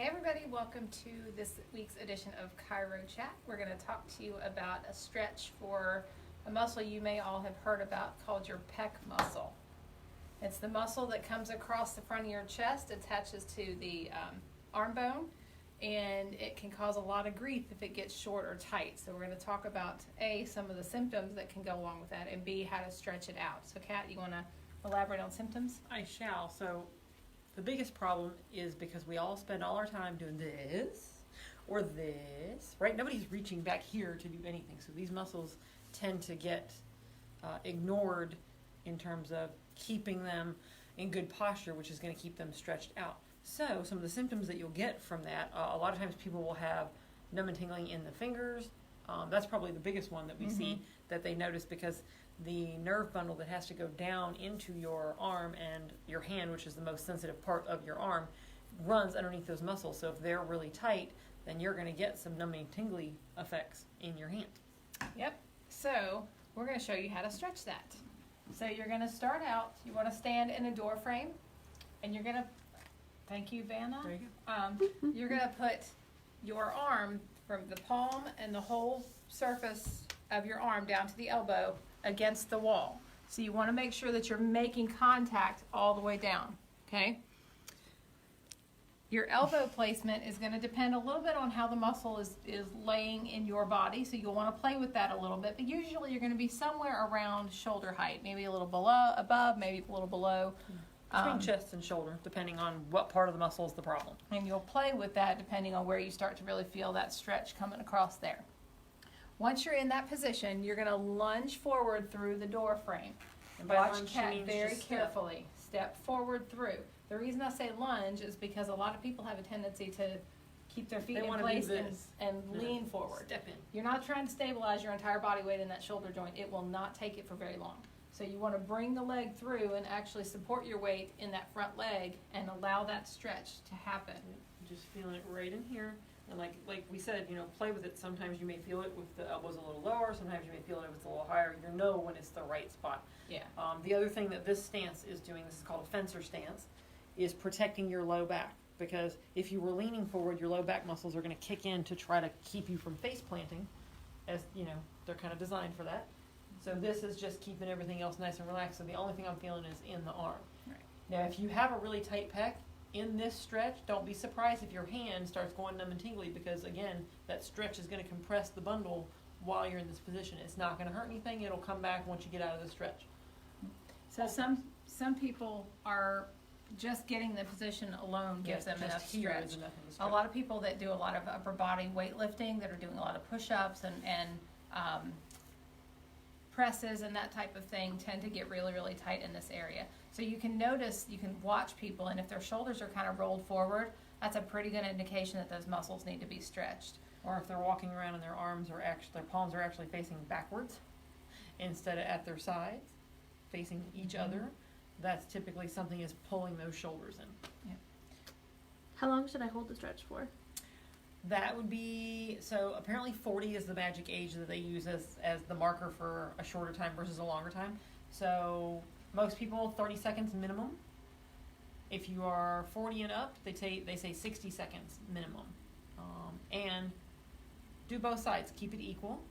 Hey everybody, welcome to this week's edition of Chiro Chat. We're going to talk to you about a stretch for a muscle you may all have heard about called your pec muscle. It's the muscle that comes across the front of your chest, attaches to the arm bone, and it can cause a lot of grief if it gets short or tight. So we're going to talk about A, some of the symptoms that can go along with that, and B, how to stretch it out. So Kat, you want to elaborate on symptoms? I shall. So the biggest problem is because we all spend all our time doing this or this, right? Nobody's reaching back here to do anything. So these muscles tend to get ignored in terms of keeping them in good posture, which is going to keep them stretched out. So some of the symptoms that you'll get from that, a lot of times people will have numb and tingling in the fingers. That's probably the biggest one that we see that they notice, because the nerve bundle that has to go down into your arm and your hand, which is the most sensitive part of your arm, runs underneath those muscles. So if they're really tight, then you're going to get some numbing, tingly effects in your hand. Yep. So we're going to show you how to stretch that. So you're going to start out, you want to stand in a door frame, and you're going to, thank you, Vanna. There you go. You're going to put your arm from the palm and the whole surface of your arm down to the elbow against the wall. So you want to make sure that you're making contact all the way down, okay? Your elbow placement is going to depend a little bit on how the muscle is laying in your body, so you'll want to play with that a little bit, but usually you're going to be somewhere around shoulder height, maybe a little above, maybe a little below. Between chest and shoulder, depending on what part of the muscle is the problem. And you'll play with that depending on where you start to really feel that stretch coming across there. Once you're in that position, you're going to lunge forward through the door frame. And by Watch lunge, Kat she means very just carefully. Step forward through. The reason I say lunge is because a lot of people have a tendency to keep their feet They in wanna place do and this. lean forward. Step in. You're not trying to stabilize your entire body weight in that shoulder joint. It will not take it for very long. So you want to bring the leg through and actually support your weight in that front leg and allow that stretch to happen. Just feeling it right in here. And like we said, play with it. Sometimes you may feel it with the elbows a little lower. Sometimes you may feel it if it's a little higher. You know when it's the right spot. Yeah. The other thing that this stance is doing, this is called a fencer stance, is protecting your low back. Because if you were leaning forward, your low back muscles are going to kick in to try to keep you from face planting, as they're kind of designed for that. So this is just keeping everything else nice and relaxed. So the only thing I'm feeling is in the arm. Right. Now, if you have a really tight pec in this stretch, don't be surprised if your hand starts going numb and tingly, because again, that stretch is going to compress the bundle while you're in this position. It's not going to hurt anything. It'll come back once you get out of the stretch. So some people are just getting the position alone gives them enough stretch. A lot of people that do a lot of upper body weightlifting, that are doing a lot of push-ups and presses and that type of thing, tend to get really, really tight in this area. So you can notice, you can watch people, and if their shoulders are kind of rolled forward, that's a pretty good indication that those muscles need to be stretched. Or if they're walking around and their palms are actually facing backwards instead of at their sides, facing each other, that's typically something is pulling those shoulders in. Yeah. How long should I hold the stretch for? That would be, so apparently 40 is the magic age that they use as the marker for a shorter time versus a longer time. So most people, 30 seconds minimum. If you are 40 and up, they say 60 seconds minimum. And do both sides, keep it equal.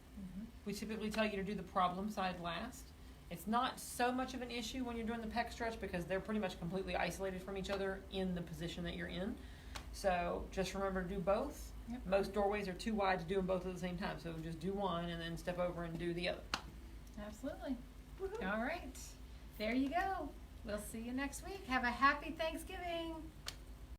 We typically tell you to do the problem side last. It's not so much of an issue when you're doing the pec stretch, because they're pretty much completely isolated from each other in the position that you're in. So just remember to do both. Yep. Most doorways are too wide to do them both at the same time, so just do one and then step over and do the other. Absolutely. All right. There you go. We'll see you next week. Have a happy Thanksgiving.